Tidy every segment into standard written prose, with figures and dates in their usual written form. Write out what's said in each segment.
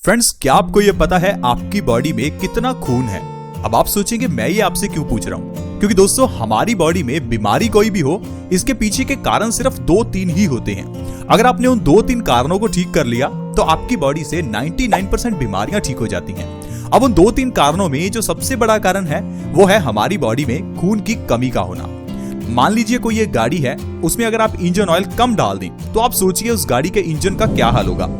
Friends, क्या आपको ये पता है आपकी बॉडी में कितना खून है? अब आप सोचेंगे मैं ये आपसे क्यों पूछ रहा हूँ, क्योंकि दोस्तों हमारी बॉडी में बीमारी कोई भी हो, इसके पीछे के कारण सिर्फ 2-3 ही होते हैं। अगर आपने उन 2-3 कारणों को ठीक कर लिया तो आपकी बॉडी से 99% बीमारियां ठीक हो जाती हैं। अब उन 2-3 कारणों में जो सबसे बड़ा कारण है वो है हमारी बॉडी में खून की कमी का होना। मान लीजिए कोई एक गाड़ी है, उसमें अगर आप इंजन ऑयल कम डाल दें तो आप सोचिए उस गाड़ी के इंजन का क्या हाल होगा।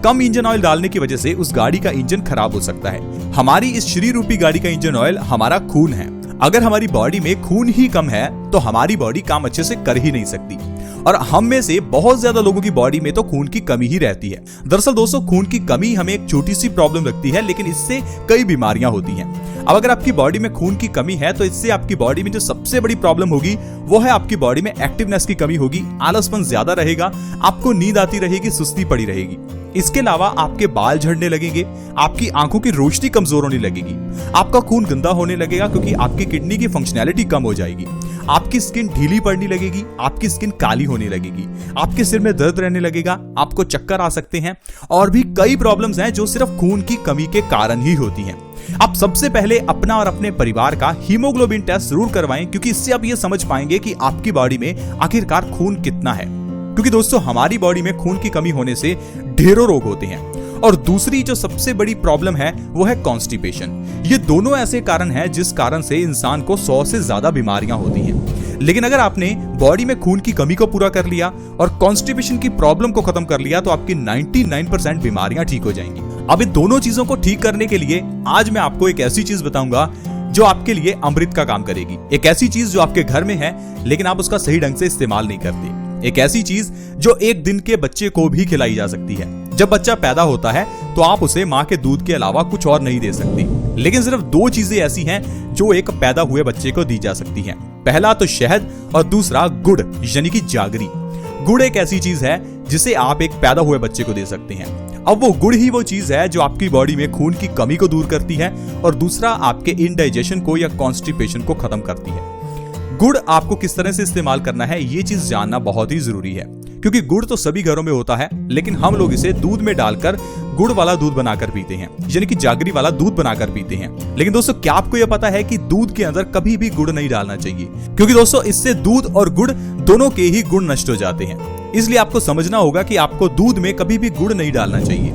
कम इंजन ऑयल डालने की वजह से उस गाड़ी का इंजन खराब हो सकता है। हमारी इस शरीर रूपी गाड़ी का इंजन ऑयल हमारा खून है। अगर हमारी बॉडी में खून ही कम है तो हमारी बॉडी काम अच्छे से कर ही नहीं सकती, और हम में से बहुत ज्यादा लोगों की बॉडी में तो खून की कमी ही रहती है। दरअसल दोस्तों, खून की कमी हमें एक छोटी सी प्रॉब्लम लगती है, लेकिन इससे कई बीमारियां होती हैं। अब अगर आपकी बॉडी में खून की कमी है तो इससे आपकी बॉडी में जो सबसे बड़ी प्रॉब्लम होगी वो है आपकी बॉडी में एक्टिवनेस की कमी होगी, आलसपन ज्यादा रहेगा, आपको नींद आती रहेगी, सुस्ती पड़ी रहेगी। इसके अलावा आपके बाल झड़ने लगेंगे, आपकी आंखों की रोशनी कमजोर होने लगेगी, आपका खून गंदा होने लगेगा क्योंकि आपकी किडनी की फंक्शनैलिटी कम हो जाएगी, आपकी स्किन ढीली पड़ने लगेगी, आपकी स्किन काली होने लगेगी, आपके सिर में दर्द रहने लगेगा, आपको चक्कर आ सकते हैं, और भी कई प्रॉब्लम्स हैं जो सिर्फ खून की कमी के कारण ही होती हैं। आप सबसे पहले अपना और अपने परिवार का हीमोग्लोबिन टेस्ट जरूर करवाएं, क्योंकि इससे आप ये समझ पाएंगे कि आपकी बॉडी में आखिरकार खून कितना है। क्योंकि दोस्तों हमारी बॉडी में खून की कमी होने से ढेरों रोग होते हैं। और दूसरी जो सबसे बड़ी प्रॉब्लम है वो है कॉन्स्टिपेशन। ये दोनों ऐसे कारण हैं जिस कारण से इंसान को 100 से ज्यादा बीमारियां होती हैं। लेकिन अगर आपने बॉडी में खून की कमी को पूरा कर लिया और कॉन्स्टिपेशन की प्रॉब्लम को खत्म कर लिया तो आपकी 99% बीमारियां ठीक हो जाएंगी। अब इन दोनों चीजों को ठीक करने के लिए आज मैं आपको एक ऐसी चीज बताऊंगा जो आपके लिए अमृत का काम करेगी। एक ऐसी चीज जो आपके घर में है लेकिन आप उसका सही ढंग से इस्तेमाल नहीं करते। एक ऐसी चीज जो एक दिन के बच्चे को भी खिलाई जा सकती है। जब बच्चा पैदा होता है तो आप उसे माँ के दूध के अलावा कुछ और नहीं दे सकती, लेकिन सिर्फ 2 चीजें ऐसी हैं जो एक पैदा हुए बच्चे को दी जा सकती हैं। पहला तो शहद और दूसरा गुड़ यानी कि जागरी। गुड़ एक ऐसी चीज है जिसे आप एक पैदा हुए बच्चे को दे सकते हैं। अब वो गुड़ ही वो चीज है जो आपकी बॉडी में खून की कमी को दूर करती है और दूसरा आपके इनडाइजेशन को या कॉन्स्टिपेशन को खत्म करती है। गुड़ आपको किस तरह से इस्तेमाल करना है ये चीज जानना बहुत ही जरूरी है, क्योंकि गुड़ तो सभी घरों में होता है, लेकिन हम लोग इसे दूध में डालकर गुड़ वाला दूध बनाकर पीते हैं, यानी कि जागरी वाला दूध बनाकर पीते हैं। लेकिन दोस्तों क्या आपको यह पता है कि दूध के अंदर कभी भी गुड़ नहीं डालना चाहिए, क्योंकि दोस्तों इससे दूध और गुड़ दोनों के ही गुण नष्ट हो जाते हैं। इसलिए आपको समझना होगा कि आपको दूध में कभी भी गुड़ नहीं डालना चाहिए।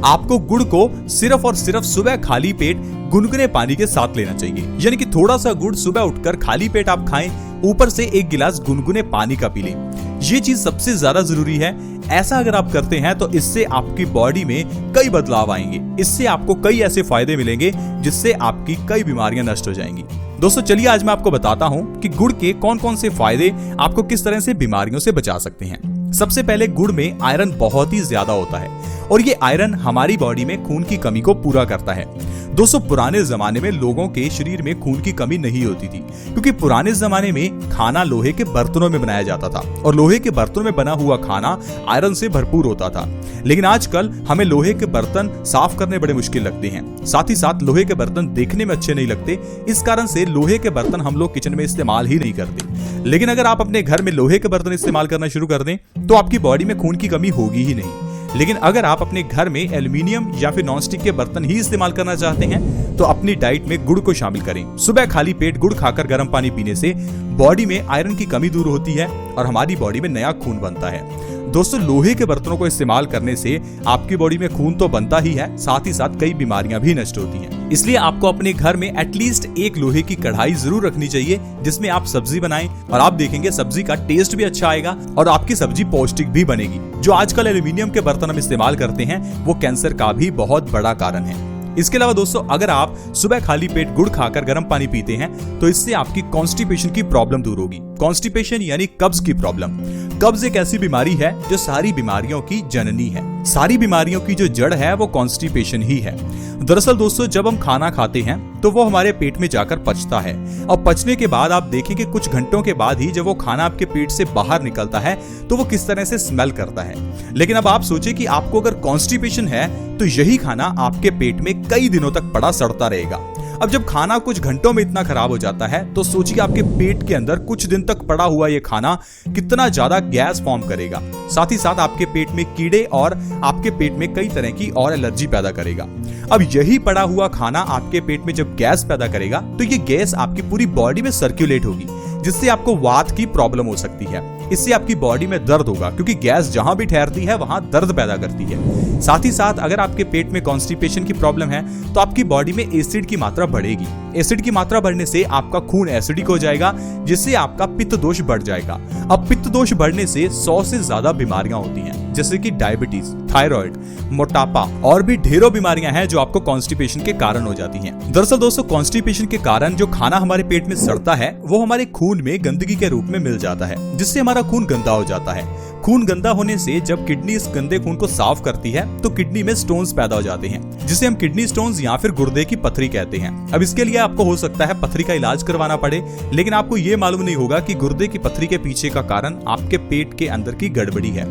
आपको गुड़ को सिर्फ और सिर्फ सुबह खाली पेट गुनगुने पानी के साथ लेना चाहिए, यानी कि थोड़ा सा गुड़ सुबह उठकर खाली पेट आप खाएं, ऊपर से 1 गिलास गुनगुने पानी का पी लें। ये चीज सबसे ज्यादा जरूरी है। ऐसा अगर आप करते हैं तो इससे आपकी बॉडी में कई बदलाव आएंगे। इससे आपको कई ऐसे फायदे मिलेंगे जिससे आपकी कई बीमारियां नष्ट हो जाएंगी। दोस्तों चलिए आज मैं आपको बताता हूं कि गुड़ के कौन कौन से फायदे आपको किस तरह से बीमारियों से बचा सकते हैं। सबसे पहले गुड़ में आयरन बहुत ही ज्यादा होता है और ये आयरन हमारी बॉडी में खून की कमी को पूरा करता है। दोस्तों पुराने जमाने में लोगों के शरीर में खून की कमी नहीं होती थी, क्योंकि पुराने जमाने में खाना लोहे के बर्तनों में बनाया जाता था और लोहे के बर्तनों में बना हुआ खाना आयरन से भरपूर होता था। लेकिन आजकल हमें लोहे के बर्तन साफ करने बड़े मुश्किल लगते हैं, साथ ही साथ लोहे के बर्तन देखने में अच्छे नहीं लगते। इस कारण से लोहे के बर्तन हम लोग किचन में इस्तेमाल ही नहीं करते। लेकिन अगर आप अपने घर में लोहे के बर्तन इस्तेमाल करना शुरू कर दें तो आपकी बॉडी में खून की कमी होगी ही नहीं। लेकिन अगर आप अपने घर में एल्युमिनियम या फिर नॉनस्टिक के बर्तन ही इस्तेमाल करना चाहते हैं तो अपनी डाइट में गुड़ को शामिल करें। सुबह खाली पेट गुड़ खाकर गर्म पानी पीने से बॉडी में आयरन की कमी दूर होती है और हमारी बॉडी में नया खून बनता है। दोस्तों लोहे के बर्तनों को इस्तेमाल करने से आपकी बॉडी में खून तो बनता ही है, साथ ही साथ कई बीमारियां भी नष्ट होती हैं। इसलिए आपको अपने घर में एटलीस्ट 1 लोहे की कढ़ाई जरूर रखनी चाहिए जिसमें आप सब्जी बनाएं, और आप देखेंगे सब्जी का टेस्ट भी अच्छा आएगा और आपकी सब्जी पौष्टिक भी बनेगी। जो आजकल एल्युमिनियम के बर्तन हम इस्तेमाल करते हैं वो कैंसर का भी बहुत बड़ा कारण है। इसके अलावा दोस्तों अगर आप सुबह खाली पेट गुड़ खाकर गर्म पानी पीते हैं तो इससे आपकी कॉन्स्टिपेशन की प्रॉब्लम दूर होगी। कॉन्स्टिपेशन यानी कब्ज की प्रॉब्लम। कब्ज एक ऐसी बीमारी है जो सारी बीमारियों की जननी है। सारी बीमारियों की जो जड़ है वो कॉन्स्टिपेशन ही है। दरअसल दोस्तों जब हम खाना खाते हैं तो वो हमारे पेट में जाकर पचता है, और पचने के बाद आप देखेंगे कुछ घंटों के बाद ही जब वो खाना आपके पेट से बाहर निकलता है तो वो किस तरह से स्मेल करता है। लेकिन अब आप सोचिए कि आपको अगर कॉन्स्टिपेशन है तो यही खाना आपके पेट में कई दिनों तक पड़ा सड़ता रहेगा। अब जब खाना कुछ घंटों में इतना खराब हो जाता है तो सोचिए आपके पेट के अंदर कुछ दिन तक पड़ा हुआ ये खाना कितना ज्यादा गैस फॉर्म करेगा, साथ ही साथ आपके पेट में कीड़े और आपके पेट में कई तरह की और एलर्जी पैदा करेगा। अब यही पड़ा हुआ खाना आपके पेट में जब गैस पैदा करेगा तो ये गैस आपकी पूरी बॉडी में सर्कुलेट होगी, जिससे आपको वात की प्रॉब्लम हो सकती है। इससे आपकी बॉडी में दर्द होगा, क्योंकि गैस जहां भी ठहरती है वहां दर्द पैदा करती है। साथ ही साथ अगर आपके पेट में कॉन्स्टिपेशन की प्रॉब्लम है तो आपकी बॉडी में एसिड की मात्रा बढ़ेगी। एसिड की मात्रा बढ़ने से आपका खून एसिडिक हो जाएगा, जिससे आपका पित्त दोष बढ़ जाएगा। अब पित्त दोष बढ़ने से 100 से ज्यादा बीमारियां होती हैं, जैसे कि डायबिटीज, थायराइड, मोटापा और भी ढेरों बीमारियां हैं जो आपको कॉन्स्टिपेशन के कारण हो जाती हैं। दरअसल दोस्तों, कॉन्स्टिपेशन के कारण जो खाना हमारे पेट में सड़ता है वो हमारे खून में गंदगी के रूप में मिल जाता है, जिससे हमारा खून गंदा हो जाता है। खून गंदा होने से जब किडनी इस गंदे खून को साफ करती है तो किडनी में स्टोन्स पैदा हो जाते हैं, जिसे हम किडनी स्टोन्स या फिर गुर्दे की पथरी कहते हैं। अब इसके लिए आपको हो सकता है पथरी का इलाज करवाना पड़े, लेकिन आपको ये मालूम नहीं होगा कि गुर्दे की पथरी के पीछे का कारण आपके पेट के अंदर की गड़बड़ी है।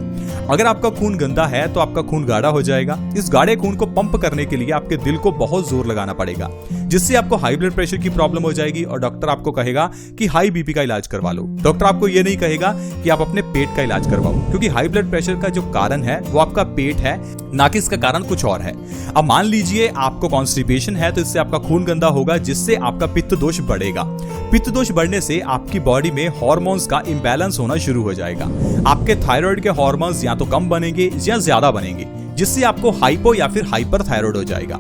अगर आपका खून गंदा है तो आपका खून गाढ़ा हो जाएगा। इस गाढ़े खून को पंप करने के लिए आपके दिल को बहुत जोर लगाना पड़ेगा, जिससे आपको हाई ब्लड प्रेशर की प्रॉब्लम हो जाएगी और डॉक्टर आपको कहेगा कि हाई बीपी का इलाज करवा लो। डॉक्टर आपको ये नहीं कहेगा कि आप अपने पेट का इलाज करवाओ, क्योंकि हाई ब्लड प्रेशर का जो कारण है वो आपका पेट है, ना कि इसका कारण कुछ और है। अब मान लीजिए आपको कॉन्स्टिपेशन है तो इससे आपका खून गंदा होगा, जिससे आपका पित्त दोष बढ़ेगा। पित्त दोष बढ़ने से आपकी बॉडी में हार्मोन्स का इंबैलेंस होना शुरू हो जाएगा। आपके थायराइड के हार्मोन्स या तो कम बनेंगे या ज्यादा बनेंगे, जिससे आपको हाइपो या फिर हाइपर थायराइड हो जाएगा।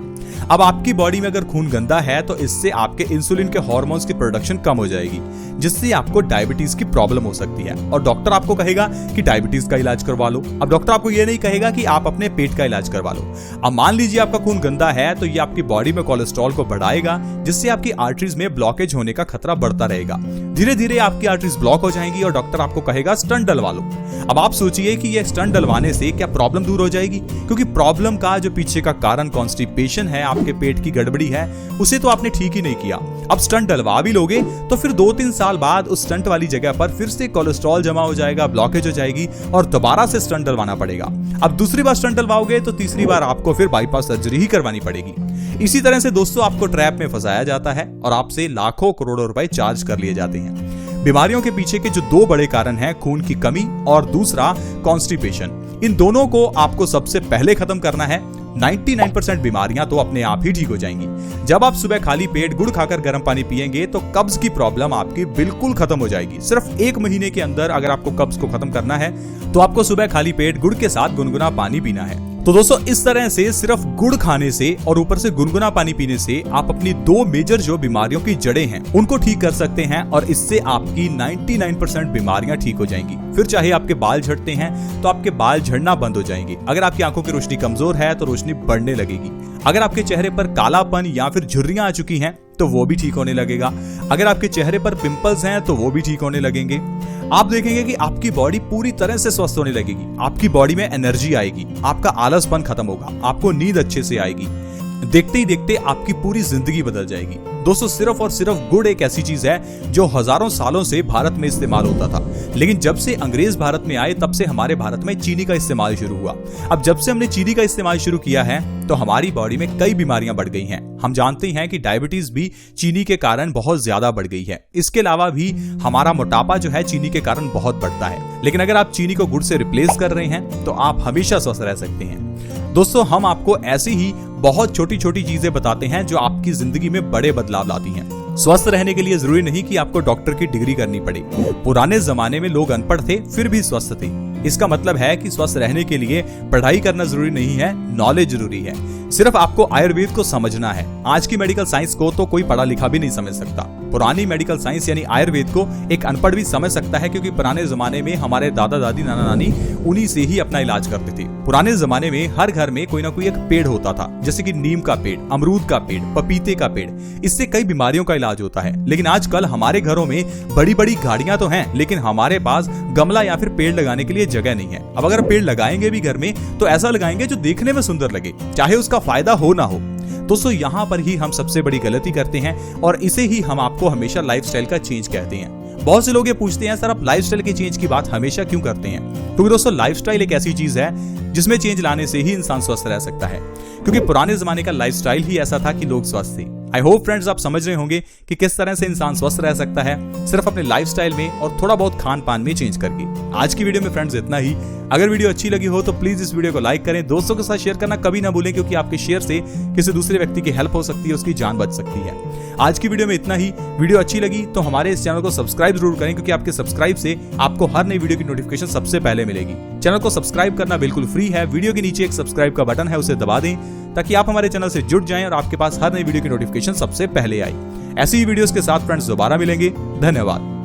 अब आपकी बॉडी में अगर खून गंदा है तो इससे आपके इंसुलिन के हार्मोन्स की प्रोडक्शन कम हो जाएगी, जिससे आपको डायबिटीज की प्रॉब्लम हो सकती है और डॉक्टर आपको कहेगा कि डायबिटीज का इलाज करवा लो। अब डॉक्टर आपको ये नहीं कहेगा कि आप अपने पेट का इलाज करवा लो। अब मान लीजिए आपका खून गंदा है तो ये आपकी बॉडी में कोलेस्ट्रॉल को बढ़ाएगा, जिससे आपकी आर्टरीज में ब्लॉकेज होने का खतरा बढ़ता रहेगा। धीरे धीरे आपकी आर्टरीज ब्लॉक हो जाएंगी और डॉक्टर आपको कहेगा स्टंट डलवा लो। अब आप सोचिए कि ये स्टंट डलवाने से क्या प्रॉब्लम दूर हो जाएगी, क्योंकि प्रॉब्लम का जो पीछे का कारण कॉन्स्टिपेशन है, आपके पेट की गड़बड़ी है, उसे तो आपने ठीक ही नहीं किया। अब स्टंट डलवा भी लोगे तो फिर 2-3 साल बाद उस स्टंट वाली जगह पर फिर से कोलेस्ट्रॉल जमा हो जाएगा, ब्लॉकेज हो जाएगी और दोबारा से स्टंट डलवाना पड़ेगा। अब दूसरी बार स्टंट डलवाओगे तो तीसरी बार आपको फिर बाईपास सर्जरी ही करवानी पड़ेगी। इसी तरह से दोस्तों आपको ट्रैप में फंसाया जाता है और आपसे लाखों करोड़ों रुपए चार्ज कर लिए जाते हैं। बीमारियों के पीछे के जो 2 बड़े कारण हैं, खून की कमी और दूसरा कॉन्स्टिपेशन, इन दोनों को आपको सबसे पहले खत्म करना है। 99% बीमारियां तो अपने आप ही ठीक हो जाएंगी। जब आप सुबह खाली पेट गुड़ खाकर गर्म पानी पिएंगे तो कब्ज की प्रॉब्लम आपकी बिल्कुल खत्म हो जाएगी। सिर्फ 1 महीने के अंदर अगर आपको कब्ज को खत्म करना है तो आपको सुबह खाली पेट गुड़ के साथ गुनगुना पानी पीना है। तो दोस्तों इस तरह से सिर्फ गुड़ खाने से और ऊपर से गुनगुना पानी पीने से आप अपनी 2 मेजर जो बीमारियों की जड़ें हैं उनको ठीक कर सकते हैं और इससे आपकी 99% बीमारियां ठीक हो जाएंगी। फिर चाहे आपके बाल झड़ते हैं तो आपके बाल झड़ना बंद हो जाएंगे। अगर आपकी आंखों की रोशनी कमजोर है तो रोशनी बढ़ने लगेगी। अगर आपके चेहरे पर कालापन या फिर झुर्रियां आ चुकी हैं तो वो भी ठीक होने लगेगा। अगर आपके चेहरे पर पिंपल्स हैं तो वो भी ठीक होने लगेंगे। आप देखेंगे कि आपकी बॉडी पूरी तरह से स्वस्थ होने लगेगी। आपकी बॉडी में एनर्जी आएगी, आपका आलसपन खत्म होगा, आपको नींद अच्छे से आएगी। देखते ही देखते आपकी पूरी जिंदगी बदल जाएगी। दोस्तों सिर्फ और सिर्फ गुड़ एक ऐसी चीज है जो हजारों सालों से भारत में इस्तेमाल होता था, लेकिन जब से अंग्रेज भारत में आए तब से हमारे भारत में चीनी का इस्तेमाल शुरू हुआ। अब जब से हमने चीनी का इस्तेमाल शुरू किया है तो हमारी बॉडी में कई बीमारियां बढ़ गई हैं। हम जानते हैं कि डायबिटीज भी चीनी के कारण बहुत ज्यादा बढ़ गई है। इसके अलावा भी हमारा मोटापा जो है चीनी के कारण बहुत बढ़ता है। लेकिन अगर आप चीनी को गुड़ से रिप्लेस कर रहे हैं तो आप हमेशा स्वस्थ रह सकते हैं। दोस्तों हम आपको ऐसी ही बहुत छोटी छोटी चीजें बताते हैं जो आपकी जिंदगी में बड़े बदलाव लाती हैं। स्वस्थ रहने के लिए जरूरी नहीं कि आपको डॉक्टर की डिग्री करनी पड़े। पुराने जमाने में लोग अनपढ़ थे फिर भी स्वस्थ थे। इसका मतलब है कि स्वस्थ रहने के लिए पढ़ाई करना जरूरी नहीं है, नॉलेज जरूरी है। सिर्फ आपको आयुर्वेद को समझना है। आज की मेडिकल साइंस को तो कोई पढ़ा लिखा भी नहीं समझ सकता। पुरानी मेडिकल साइंस यानी आयुर्वेद को एक अनपढ़ भी समझ सकता है, क्योंकि पुराने जमाने में हमारे दादा दादी नाना नानी उन्हीं से ही अपना इलाज करते थे। पुराने जमाने में हर घर में कोई ना कोई एक पेड़ होता था, जैसे कि नीम का पेड़, अमरूद का पेड़, पपीते का पेड़। इससे कई बीमारियों का इलाज होता है। लेकिन आजकल हमारे घरों में बड़ी बड़ी गाड़ियां तो हैं, लेकिन हमारे पास गमला या फिर पेड़ लगाने के लिए जगह नहीं है। अब अगर पेड़ लगाएंगे भी घर में तो ऐसा लगाएंगे जो देखने में सुंदर लगे, चाहे उसका फायदा हो ना हो। दोस्तों यहाँ पर ही हम सबसे बड़ी गलती करते हैं और इसे ही हम आपको हमेशा लाइफस्टाइल का चेंज कहते हैं। बहुत से लोग ये पूछते हैं सर आप लाइफस्टाइल के चेंज की बात हमेशा क्यों करते हैं? क्योंकि दोस्तों लाइफस्टाइल एक ऐसी चीज है जिसमें चेंज लाने से ही इंसान स्वस्थ रह सकता है। क्योंकि पुराने जमाने का लाइफस्टाइल ही ऐसा था कि लोग स्वस्थ थे। आई होप फ्रेंड्स आप समझ रहे होंगे कि किस तरह से इंसान स्वस्थ रह सकता है सिर्फ अपने लाइफस्टाइल में और थोड़ा बहुत खान पान में चेंज करके। आज की वीडियो में फ्रेंड्स इतना ही। अगर वीडियो अच्छी लगी हो तो प्लीज इस वीडियो को लाइक करें, दोस्तों के साथ शेयर करना कभी ना भूलें, क्योंकि आपके शेयर से किसी दूसरे व्यक्ति की हेल्प हो सकती है, उसकी जान बच सकती है। आज की वीडियो में इतना ही। वीडियो अच्छी लगी तो हमारे इस चैनल को सब्सक्राइब जरूर करें, क्योंकि आपके सब्सक्राइब से आपको हर नई वीडियो की नोटिफिकेशन सबसे पहले मिलेगी। चैनल को सब्सक्राइब करना बिल्कुल फ्री है। वीडियो के नीचे एक सब्सक्राइब का बटन है, उसे दबा दें ताकि आप हमारे चैनल से जुड़ जाएं और आपके पास हर नई वीडियो की नोटिफिकेशन सबसे पहले आए। ऐसी ही वीडियोस के साथ फ्रेंड्स दोबारा मिलेंगे। धन्यवाद।